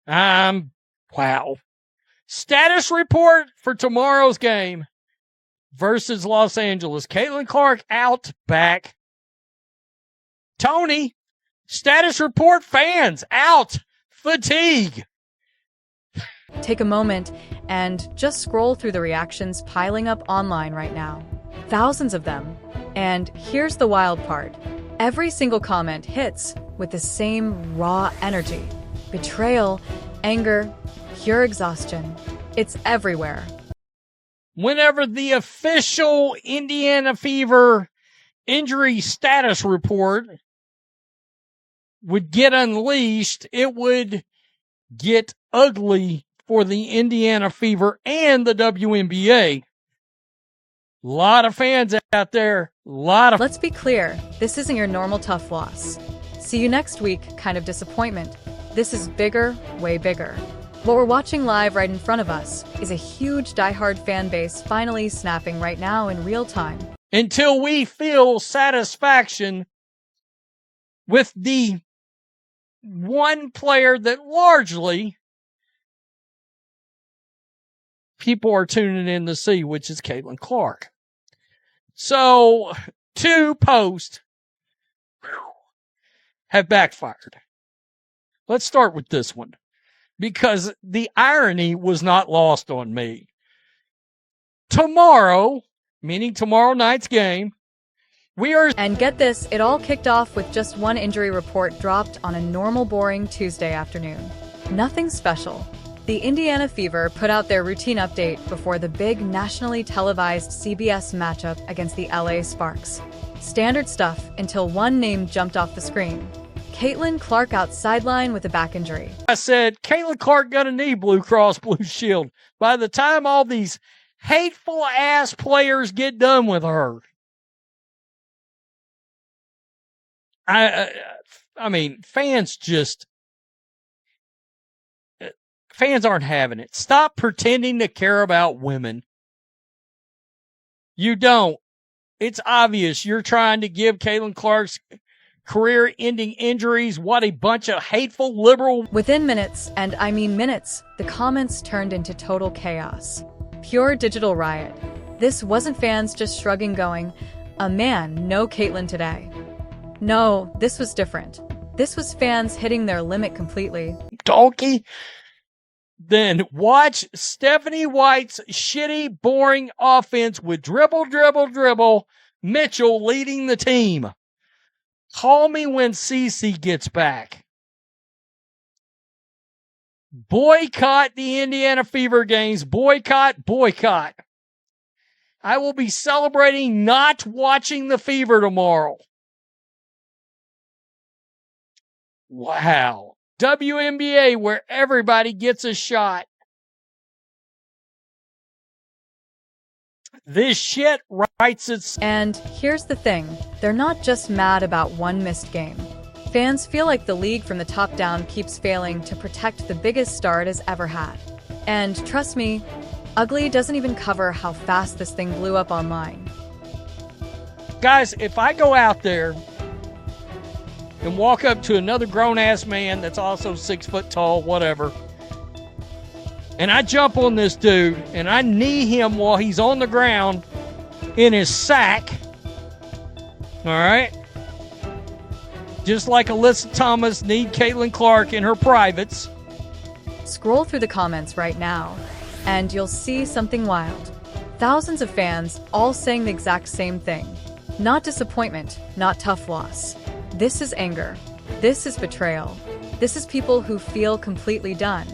Wow. Status report for tomorrow's game versus Los Angeles. Caitlin Clark out, back. Tony, status report, fans out, fatigue. Take a moment and just scroll through the reactions piling up online right now. Thousands of them. And here's the wild part. Every single comment hits with the same raw energy. Betrayal, anger, pure exhaustion. It's everywhere. Whenever the official Indiana Fever injury status report would get unleashed, it would get ugly for the Indiana Fever and the WNBA. A lot of fans out there. Let's be clear, this isn't your normal tough loss. See you next week kind of disappointment. This is bigger, way bigger. What we're watching live right in front of us is a huge diehard fan base finally snapping right now in real time. Until we feel satisfaction with the one player that largely people are tuning in to see, which is Caitlin Clark. So, 2 posts have backfired. Let's start with this one, because the irony was not lost on me. Tomorrow, meaning tomorrow night's game, And get this, it all kicked off with just one injury report dropped on a normal, boring Tuesday afternoon. Nothing special. The Indiana Fever put out their routine update before the big nationally televised CBS matchup against the LA Sparks. Standard stuff until one name jumped off the screen. Caitlin Clark out sideline with a back injury. I said, Caitlin Clark got a knee, Blue Cross Blue Shield. By the time all these hateful ass players get done with her, I mean, fans aren't having it. Stop pretending to care about women. You don't. It's obvious you're trying to give Caitlin Clark's career-ending injuries. What a bunch of hateful liberal. Within minutes, and I mean minutes, the comments turned into total chaos. Pure digital riot. This wasn't fans just shrugging going, man, no Caitlin today. No, this was different. This was fans hitting their limit completely. Donkey. Then watch Stephanie White's shitty, boring offense with dribble, Mitchell leading the team. Call me when Cece gets back. Boycott the Indiana Fever games. Boycott. I will be celebrating not watching the Fever tomorrow. Wow. WNBA, where everybody gets a shot. This shit writes its... And here's the thing. They're not just mad about one missed game. Fans feel like the league from the top down keeps failing to protect the biggest star it has ever had. And trust me, ugly doesn't even cover how fast this thing blew up online. Guys, if I go out there and walk up to another grown-ass man that's also 6 foot tall, whatever, and I jump on this dude and I knee him while he's on the ground in his sack, all right? Just like Alyssa Thomas kneed Caitlin Clark in her privates. Scroll through the comments right now, and you'll see something wild. Thousands of fans all saying the exact same thing. Not disappointment, not tough loss. This is anger. This is betrayal. This is people who feel completely done.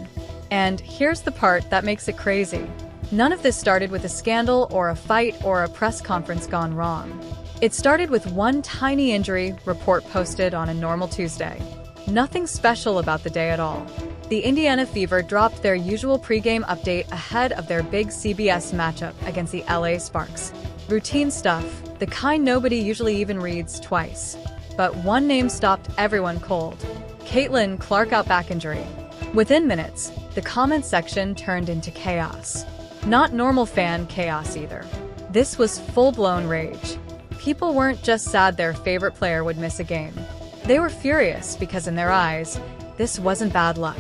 And here's the part that makes it crazy. None of this started with a scandal or a fight or a press conference gone wrong. It started with one tiny injury report posted on a normal Tuesday. Nothing special about the day at all. The Indiana Fever dropped their usual pregame update ahead of their big CBS matchup against the LA Sparks. Routine stuff, the kind nobody usually even reads twice. But one name stopped everyone cold. Caitlin Clark out back injury. Within minutes, the comment section turned into chaos. Not normal fan chaos either. This was full-blown rage. People weren't just sad their favorite player would miss a game. They were furious because in their eyes, this wasn't bad luck.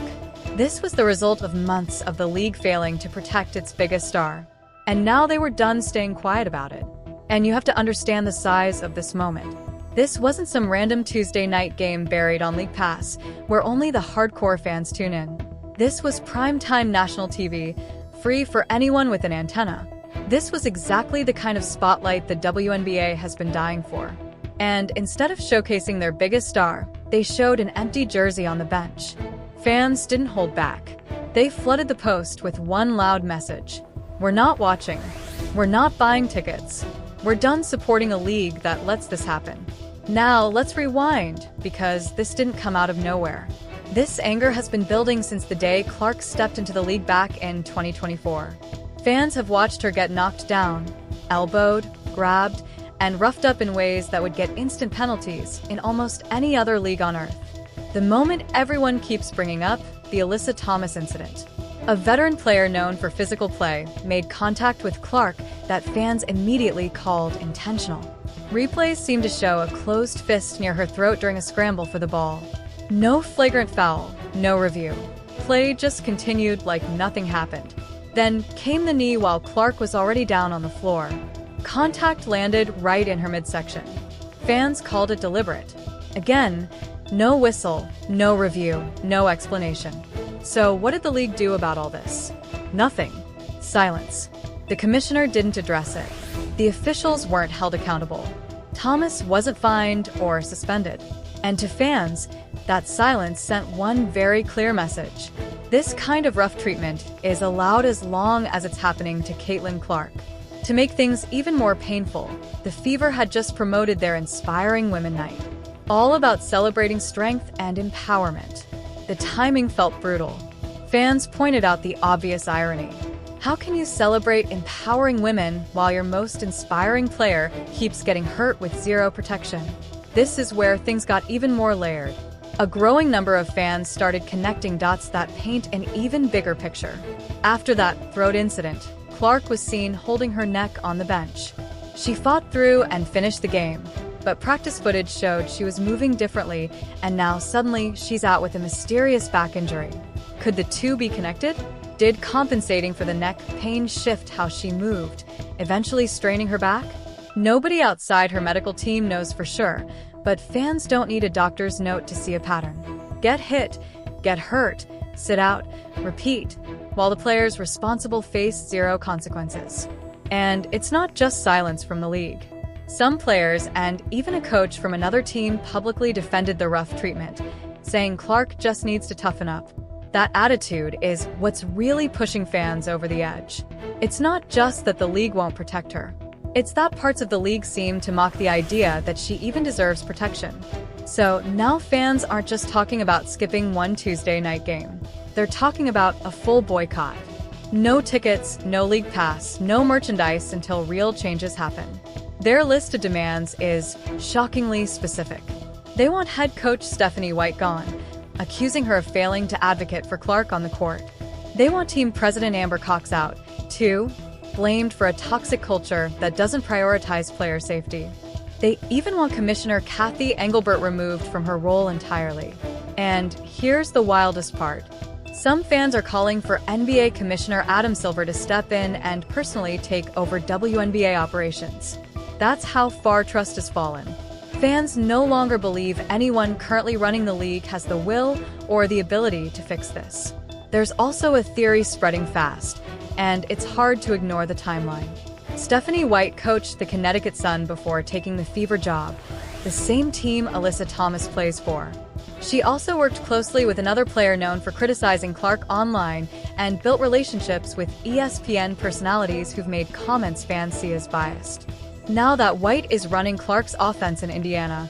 This was the result of months of the league failing to protect its biggest star. And now they were done staying quiet about it. And you have to understand the size of this moment. This wasn't some random Tuesday night game buried on League Pass, where only the hardcore fans tune in. This was primetime national TV, free for anyone with an antenna. This was exactly the kind of spotlight the WNBA has been dying for. And instead of showcasing their biggest star, they showed an empty jersey on the bench. Fans didn't hold back. They flooded the post with one loud message. We're not watching. We're not buying tickets. We're done supporting a league that lets this happen. Now, let's rewind, because this didn't come out of nowhere. This anger has been building since the day Clark stepped into the league back in 2024. Fans have watched her get knocked down, elbowed, grabbed, and roughed up in ways that would get instant penalties in almost any other league on earth. The moment everyone keeps bringing up, the Alyssa Thomas incident. A veteran player known for physical play made contact with Clark that fans immediately called intentional. Replays seem to show a closed fist near her throat during a scramble for the ball. No flagrant foul, no review. Play just continued like nothing happened. Then came the knee while Clark was already down on the floor. Contact landed right in her midsection. Fans called it deliberate. Again, no whistle, no review, no explanation. So what did the league do about all this? Nothing. Silence. The commissioner didn't address it. The officials weren't held accountable. Thomas wasn't fined or suspended. And to fans, that silence sent one very clear message. This kind of rough treatment is allowed as long as it's happening to Caitlin Clark. To make things even more painful, the Fever had just promoted their Inspiring Women Night. All about celebrating strength and empowerment. The timing felt brutal. Fans pointed out the obvious irony. How can you celebrate empowering women while your most inspiring player keeps getting hurt with zero protection? This is where things got even more layered. A growing number of fans started connecting dots that paint an even bigger picture. After that throat incident, Clark was seen holding her neck on the bench. She fought through and finished the game, but practice footage showed she was moving differently, and now suddenly she's out with a mysterious back injury. Could the two be connected? Did compensating for the neck pain shift how she moved, eventually straining her back? Nobody outside her medical team knows for sure, but fans don't need a doctor's note to see a pattern. Get hit, get hurt, sit out, repeat, while the players responsible face zero consequences. And it's not just silence from the league. Some players and even a coach from another team publicly defended the rough treatment, saying Clark just needs to toughen up. That attitude is what's really pushing fans over the edge. It's not just that the league won't protect her. It's that parts of the league seem to mock the idea that she even deserves protection. So now fans aren't just talking about skipping one Tuesday night game. They're talking about a full boycott. No tickets, no league pass, no merchandise until real changes happen. Their list of demands is shockingly specific. They want head coach Stephanie White gone, accusing her of failing to advocate for Clark on the court. They want team president Amber Cox out, too, blamed for a toxic culture that doesn't prioritize player safety. They even want Commissioner Kathy Engelbert removed from her role entirely. And here's the wildest part. Some fans are calling for NBA Commissioner Adam Silver to step in and personally take over WNBA operations. That's how far trust has fallen. Fans no longer believe anyone currently running the league has the will or the ability to fix this. There's also a theory spreading fast, and it's hard to ignore the timeline. Stephanie White coached the Connecticut Sun before taking the Fever job, the same team Alyssa Thomas plays for. She also worked closely with another player known for criticizing Clark online and built relationships with ESPN personalities who've made comments fans see as biased. Now that White is running Clark's offense in Indiana,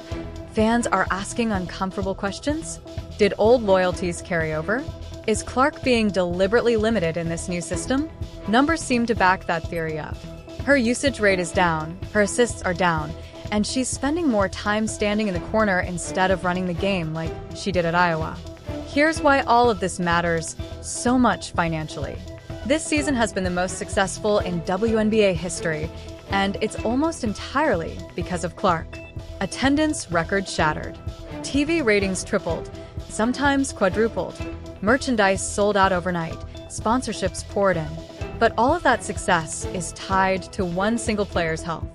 fans are asking uncomfortable questions. Did old loyalties carry over? Is Clark being deliberately limited in this new system? Numbers seem to back that theory up. Her usage rate is down, her assists are down, and she's spending more time standing in the corner instead of running the game like she did at Iowa. Here's why all of this matters so much financially. This season has been the most successful in WNBA history, and it's almost entirely because of Clark. Attendance records shattered. TV ratings tripled, sometimes quadrupled. Merchandise sold out overnight, sponsorships poured in. But all of that success is tied to one single player's health.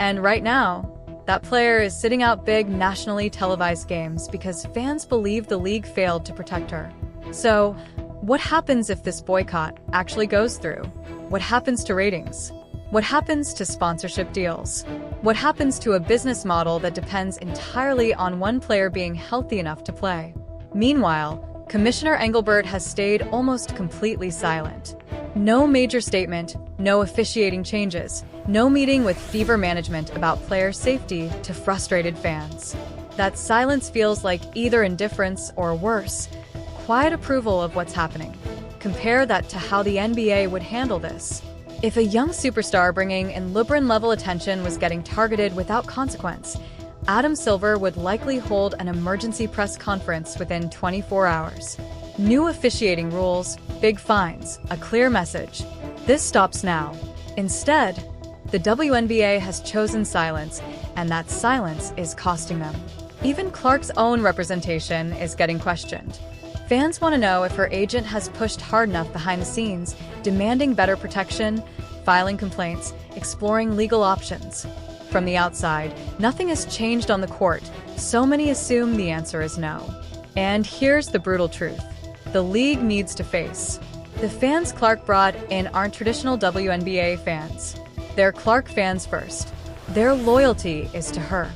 And right now, that player is sitting out big nationally televised games because fans believe the league failed to protect her. So, what happens if this boycott actually goes through? What happens to ratings? What happens to sponsorship deals? What happens to a business model that depends entirely on one player being healthy enough to play? Meanwhile, Commissioner Engelbert has stayed almost completely silent. No major statement, no officiating changes, no meeting with fever management about player safety to frustrated fans. That silence feels like either indifference or worse, quiet approval of what's happening. Compare that to how the NBA would handle this. If a young superstar bringing in LeBron-level attention was getting targeted without consequence, Adam Silver would likely hold an emergency press conference within 24 hours. New officiating rules, big fines, a clear message. This stops now. Instead, the WNBA has chosen silence, and that silence is costing them. Even Clark's own representation is getting questioned. Fans want to know if her agent has pushed hard enough behind the scenes, demanding better protection, filing complaints, exploring legal options. From the outside, nothing has changed on the court, so many assume the answer is no. And here's the brutal truth. The league needs to face. The fans Clark brought in aren't traditional WNBA fans. They're Clark fans first. Their loyalty is to her,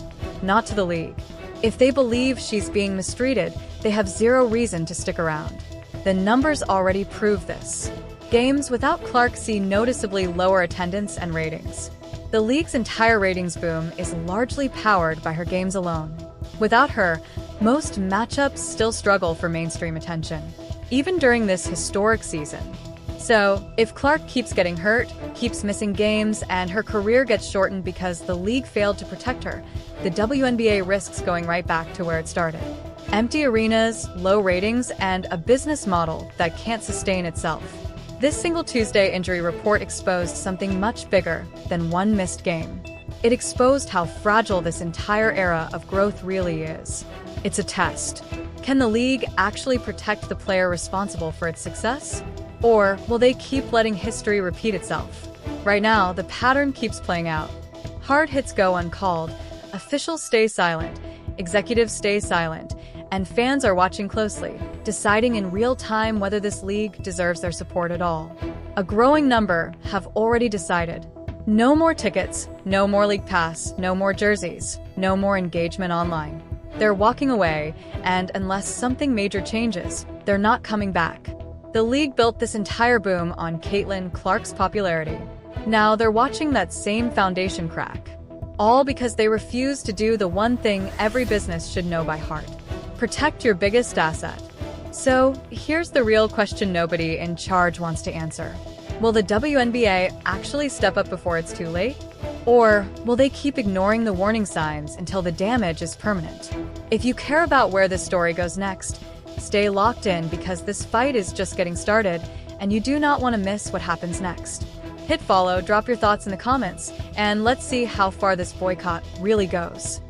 not to the league. If they believe she's being mistreated, they have zero reason to stick around. The numbers already prove this. Games without Clark see noticeably lower attendance and ratings. The league's entire ratings boom is largely powered by her games alone. Without her, most matchups still struggle for mainstream attention, even during this historic season. So, if Clark keeps getting hurt, keeps missing games, and her career gets shortened because the league failed to protect her, the WNBA risks going right back to where it started. Empty arenas, low ratings, and a business model that can't sustain itself. This single Tuesday injury report exposed something much bigger than one missed game. It exposed how fragile this entire era of growth really is. It's a test. Can the league actually protect the player responsible for its success? Or will they keep letting history repeat itself? Right now, the pattern keeps playing out. Hard hits go uncalled, officials stay silent, executives stay silent, and fans are watching closely, deciding in real time whether this league deserves their support at all. A growing number have already decided. No more tickets, no more league pass, no more jerseys, no more engagement online. They're walking away, and unless something major changes, they're not coming back. The league built this entire boom on Caitlin Clark's popularity. Now they're watching that same foundation crack. All because they refuse to do the one thing every business should know by heart. Protect your biggest asset. So, here's the real question nobody in charge wants to answer. Will the WNBA actually step up before it's too late? Or will they keep ignoring the warning signs until the damage is permanent? If you care about where this story goes next, stay locked in because this fight is just getting started and you do not want to miss what happens next. Hit follow, drop your thoughts in the comments, and let's see how far this boycott really goes.